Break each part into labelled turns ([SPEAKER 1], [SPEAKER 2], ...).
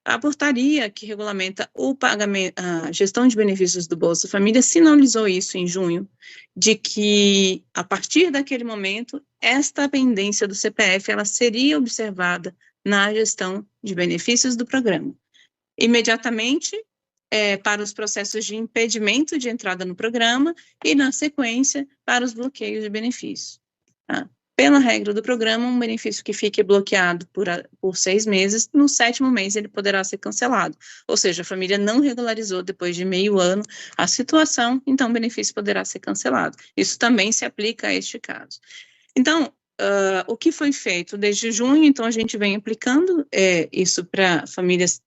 [SPEAKER 1] A portaria que regulamenta o pagamento, a gestão de benefícios do Bolsa Família sinalizou isso em junho, de que, a partir daquele momento, esta pendência do CPF ela seria observada na gestão de benefícios do programa. Imediatamente, para os processos de impedimento de entrada no programa e, na sequência, para os bloqueios de benefícios. Tá? Pela regra do programa, um benefício que fique bloqueado por 6 meses, no 7º mês ele poderá ser cancelado. Ou seja, a família não regularizou depois de meio ano a situação, então o benefício poderá ser cancelado. Isso também se aplica a este caso. Então, o que foi feito desde junho, então a gente vem aplicando isso para famílias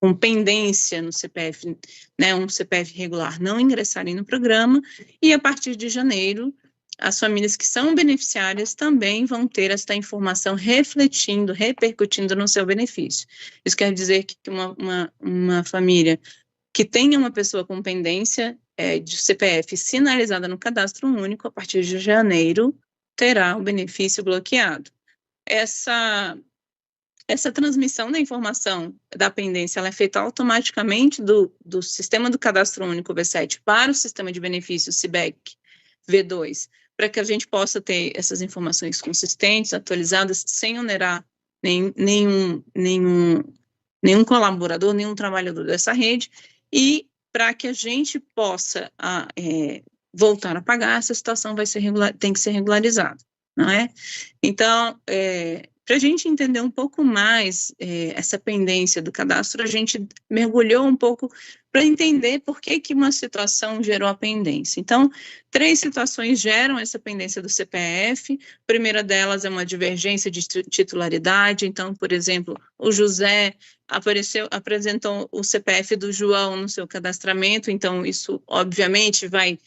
[SPEAKER 1] com pendência no CPF, né, um CPF regular não ingressarem no programa, e a partir de janeiro, as famílias que são beneficiárias também vão ter esta informação refletindo, repercutindo no seu benefício. Isso quer dizer que uma família que tenha uma pessoa com pendência de CPF sinalizada no cadastro único, a partir de janeiro, terá o benefício bloqueado. Essa transmissão da informação da pendência ela é feita automaticamente do sistema do cadastro único V7 para o sistema de benefícios CIBEC V2, para que a gente possa ter essas informações consistentes, atualizadas, sem onerar nenhum colaborador, nenhum trabalhador dessa rede, e para que a gente possa voltar a pagar, essa situação tem que ser regularizada, não é? Então, para a gente entender um pouco mais essa pendência do cadastro, a gente mergulhou um pouco para entender por que uma situação gerou a pendência. Então, 3 situações geram essa pendência do CPF. A primeira delas é uma divergência de titularidade. Então, por exemplo, o José apresentou o CPF do João no seu cadastramento, então isso, obviamente, vai...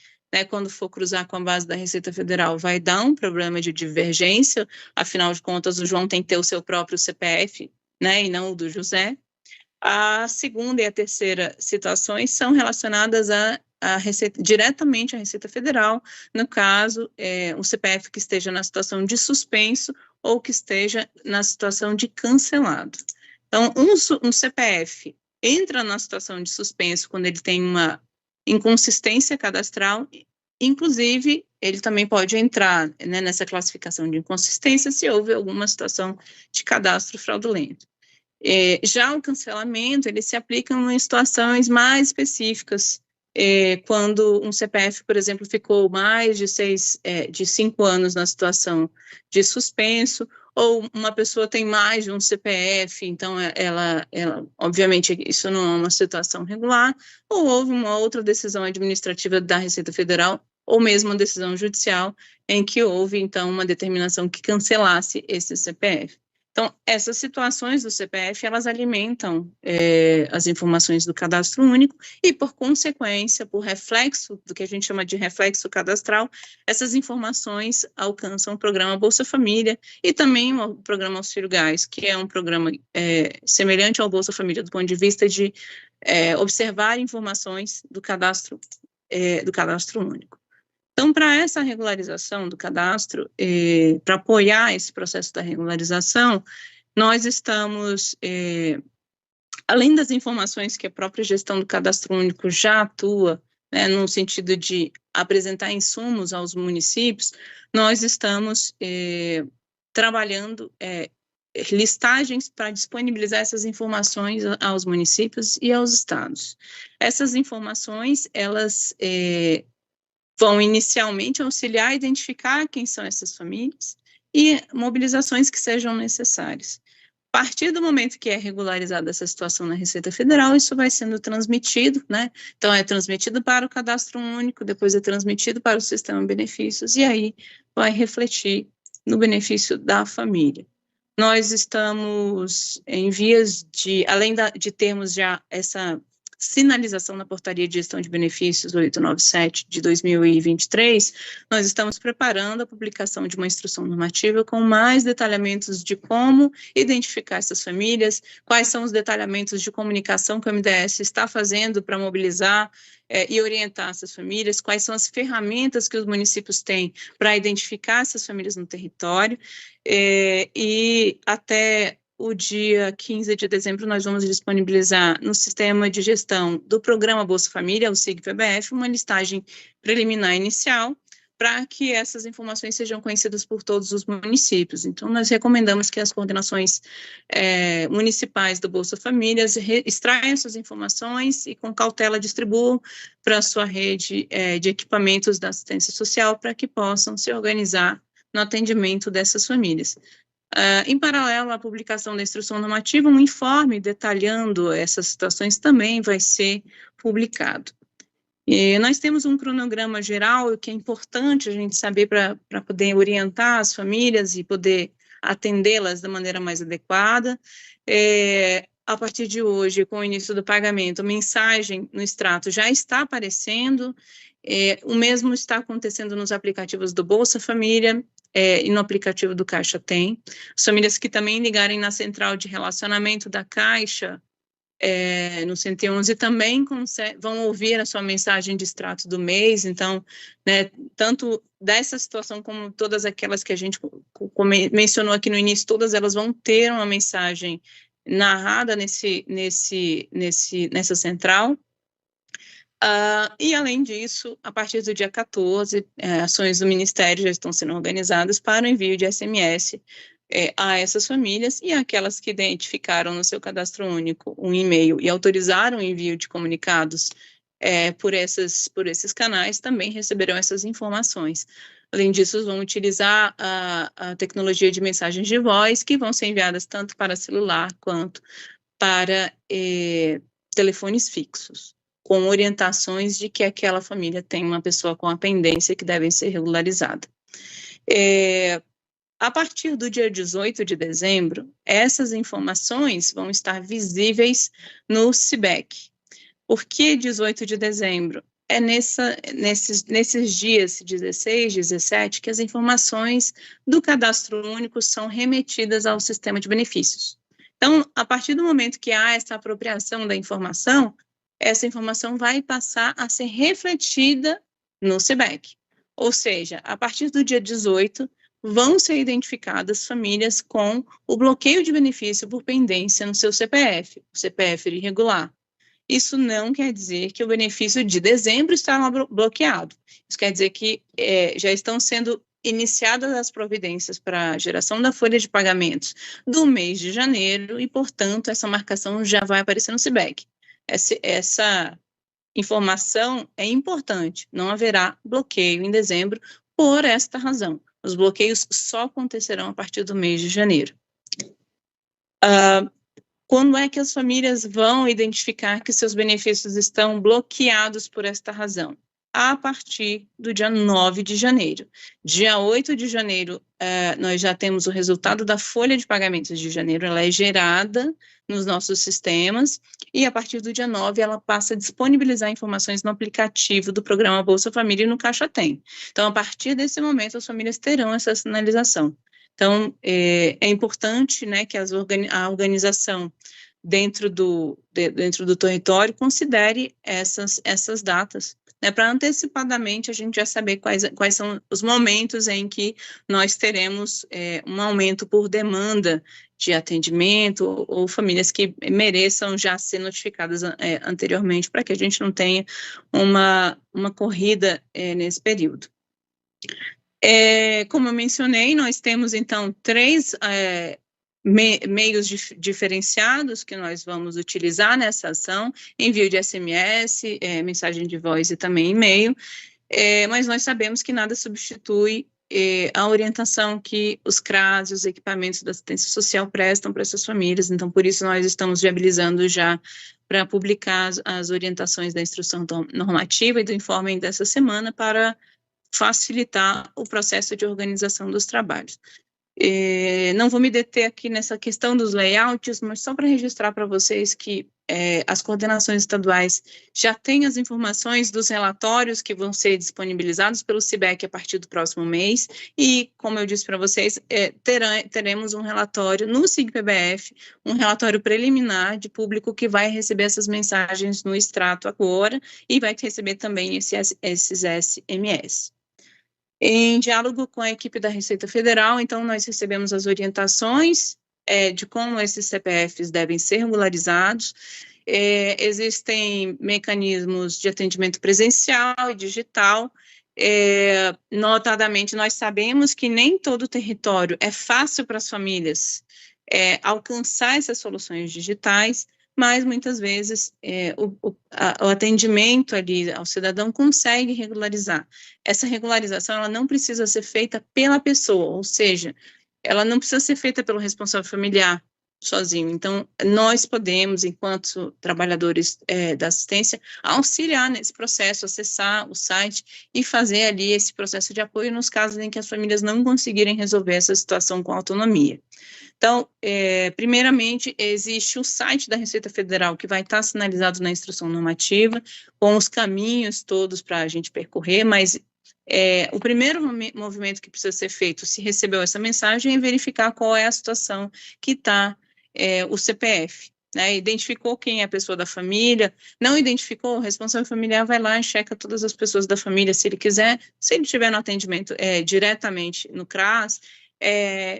[SPEAKER 1] quando for cruzar com a base da Receita Federal, vai dar um problema de divergência, afinal de contas, o João tem que ter o seu próprio CPF, e não o do José. A segunda e a terceira situações são relacionadas diretamente à Receita Federal, no caso, um CPF que esteja na situação de suspenso ou que esteja na situação de cancelado. Então, um CPF entra na situação de suspenso quando ele tem uma inconsistência cadastral, inclusive, ele também pode entrar nessa classificação de inconsistência se houve alguma situação de cadastro fraudulento. Já o cancelamento, ele se aplica em situações mais específicas, quando um CPF, por exemplo, ficou mais de 5 anos na situação de suspenso, ou uma pessoa tem mais de um CPF, então ela obviamente, isso não é uma situação regular, ou houve uma outra decisão administrativa da Receita Federal, ou mesmo uma decisão judicial, em que houve, então, uma determinação que cancelasse esse CPF. Então, essas situações do CPF, elas alimentam as informações do cadastro único e, por consequência, por reflexo, do que a gente chama de reflexo cadastral, essas informações alcançam o programa Bolsa Família e também o programa Auxílio Gás, que é um programa semelhante ao Bolsa Família do ponto de vista de observar informações do cadastro único. Então, para essa regularização do cadastro, para apoiar esse processo da regularização, nós estamos, além das informações que a própria gestão do cadastro único já atua, no sentido de apresentar insumos aos municípios, nós estamos trabalhando listagens para disponibilizar essas informações aos municípios e aos estados. Essas informações, elas vão inicialmente auxiliar a identificar quem são essas famílias e mobilizações que sejam necessárias. A partir do momento que é regularizada essa situação na Receita Federal, isso vai sendo transmitido, Então, é transmitido para o cadastro único, depois é transmitido para o sistema de benefícios, e aí vai refletir no benefício da família. Nós estamos em vias de, além de termos já essa sinalização na Portaria de Gestão de Benefícios 897 de 2023, nós estamos preparando a publicação de uma instrução normativa com mais detalhamentos de como identificar essas famílias, quais são os detalhamentos de comunicação que o MDS está fazendo para mobilizar e orientar essas famílias, quais são as ferramentas que os municípios têm para identificar essas famílias no território, e até o dia 15 de dezembro, nós vamos disponibilizar no sistema de gestão do programa Bolsa Família, o SIG-PBF, uma listagem preliminar inicial, para que essas informações sejam conhecidas por todos os municípios. Então, nós recomendamos que as coordenações municipais do Bolsa Família extraiam essas informações e, com cautela, distribuam para a sua rede de equipamentos da assistência social, para que possam se organizar no atendimento dessas famílias. Em paralelo à publicação da instrução normativa, um informe detalhando essas situações também vai ser publicado. E nós temos um cronograma geral que é importante a gente saber para poder orientar as famílias e poder atendê-las da maneira mais adequada. A partir de hoje, com o início do pagamento, a mensagem no extrato já está aparecendo, o mesmo está acontecendo nos aplicativos do Bolsa Família e no aplicativo do Caixa Tem. As famílias que também ligarem na central de relacionamento da Caixa, no 111, também vão ouvir a sua mensagem de extrato do mês. Então, né, tanto dessa situação como todas aquelas que a gente mencionou aqui no início, todas elas vão ter uma mensagem narrada nessa central. E, além disso, a partir do dia 14, ações do Ministério já estão sendo organizadas para o envio de SMS a essas famílias, e aquelas que identificaram no seu cadastro único um e-mail e autorizaram o envio de comunicados por esses canais também receberão essas informações. Além disso, vão utilizar a tecnologia de mensagens de voz, que vão ser enviadas tanto para celular quanto para telefones fixos, com orientações de que aquela família tem uma pessoa com a pendência que deve ser regularizada. A partir do dia 18 de dezembro, essas informações vão estar visíveis no CIBEC. Por que 18 de dezembro? É nesses dias 16, 17, que as informações do cadastro único são remetidas ao sistema de benefícios. Então, a partir do momento que há essa apropriação da informação, essa informação vai passar a ser refletida no CIBEC. Ou seja, a partir do dia 18, vão ser identificadas famílias com o bloqueio de benefício por pendência no seu CPF, o CPF irregular. Isso não quer dizer que o benefício de dezembro está bloqueado. Isso quer dizer que já estão sendo iniciadas as providências para a geração da folha de pagamentos do mês de janeiro e, portanto, essa marcação já vai aparecer no CIBEC. Essa informação é importante, não haverá bloqueio em dezembro por esta razão. Os bloqueios só acontecerão a partir do mês de janeiro. Quando é que as famílias vão identificar que seus benefícios estão bloqueados por esta razão? A partir do dia 9 de janeiro. Dia 8 de janeiro, nós já temos o resultado da folha de pagamentos de janeiro, ela é gerada nos nossos sistemas, e a partir do dia 9 ela passa a disponibilizar informações no aplicativo do programa Bolsa Família e no Caixa Tem. Então, a partir desse momento, as famílias terão essa sinalização. Então, é importante, né, que a organização dentro do território considere essas datas, né, para antecipadamente a gente já saber quais são os momentos em que nós teremos um aumento por demanda de atendimento ou famílias que mereçam já ser notificadas anteriormente, para que a gente não tenha uma corrida nesse período. Como eu mencionei, nós temos, então, 3 meios diferenciados que nós vamos utilizar nessa ação: envio de SMS, mensagem de voz e também e-mail, mas nós sabemos que nada substitui a orientação que os CRAS e os equipamentos da assistência social prestam para essas famílias. Então, por isso, nós estamos viabilizando já para publicar as orientações da instrução normativa e do informe dessa semana para facilitar o processo de organização dos trabalhos. Não vou me deter aqui nessa questão dos layouts, mas só para registrar para vocês que as coordenações estaduais já têm as informações dos relatórios que vão ser disponibilizados pelo CIBEC a partir do próximo mês, e, como eu disse para vocês, teremos um relatório no SIG-PBF, um relatório preliminar de público que vai receber essas mensagens no extrato agora e vai receber também esses SMS. Em diálogo com a equipe da Receita Federal, então, nós recebemos as orientações de como esses CPFs devem ser regularizados. Existem mecanismos de atendimento presencial e digital. Notadamente, nós sabemos que nem todo o território é fácil para as famílias alcançar essas soluções digitais, mas muitas vezes o atendimento ali ao cidadão consegue regularizar. Essa regularização ela não precisa ser feita pela pessoa, ou seja, ela não precisa ser feita pelo responsável familiar sozinho. Então, nós podemos, enquanto trabalhadores da assistência, auxiliar nesse processo, acessar o site e fazer ali esse processo de apoio nos casos em que as famílias não conseguirem resolver essa situação com autonomia. Então, primeiramente, existe o site da Receita Federal, que vai estar sinalizado na instrução normativa, com os caminhos todos para a gente percorrer, mas o primeiro movimento que precisa ser feito, se recebeu essa mensagem, é verificar qual é a situação que está o CPF, né? Identificou quem é a pessoa da família, não identificou, o responsável familiar vai lá e checa todas as pessoas da família, se ele quiser, se ele tiver no atendimento diretamente no CRAS,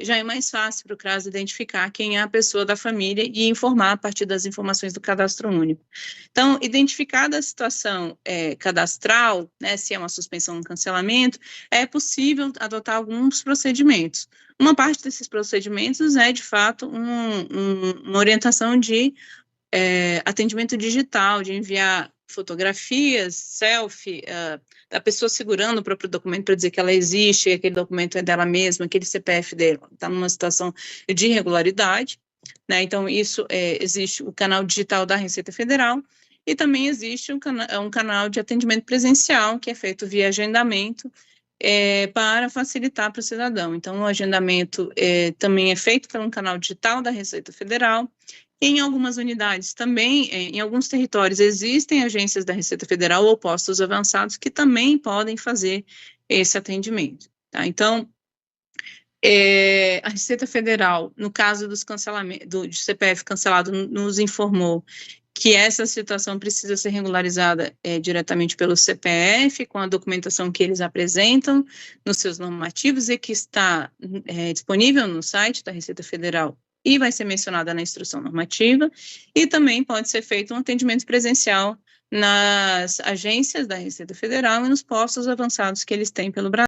[SPEAKER 1] já é mais fácil para o CRAS identificar quem é a pessoa da família e informar a partir das informações do cadastro único. Então, identificada a situação cadastral, né, se é uma suspensão ou um cancelamento, é possível adotar alguns procedimentos. Uma parte desses procedimentos é, de fato, uma orientação de atendimento digital, de enviar fotografias, selfie, da pessoa segurando o próprio documento para dizer que ela existe, que aquele documento é dela mesma, aquele CPF dela está numa situação de irregularidade, né? Então, isso existe o canal digital da Receita Federal, e também existe um canal de atendimento presencial, que é feito via agendamento, para facilitar para o cidadão. Então, o agendamento também é feito pelo canal digital da Receita Federal. Em algumas unidades também, em alguns territórios, existem agências da Receita Federal ou postos avançados que também podem fazer esse atendimento, tá? Então, a Receita Federal, no caso dos cancelamentos, do CPF cancelado, nos informou que essa situação precisa ser regularizada diretamente pelo CPF, com a documentação que eles apresentam nos seus normativos e que está disponível no site da Receita Federal e vai ser mencionada na instrução normativa, e também pode ser feito um atendimento presencial nas agências da Receita Federal e nos postos avançados que eles têm pelo Brasil.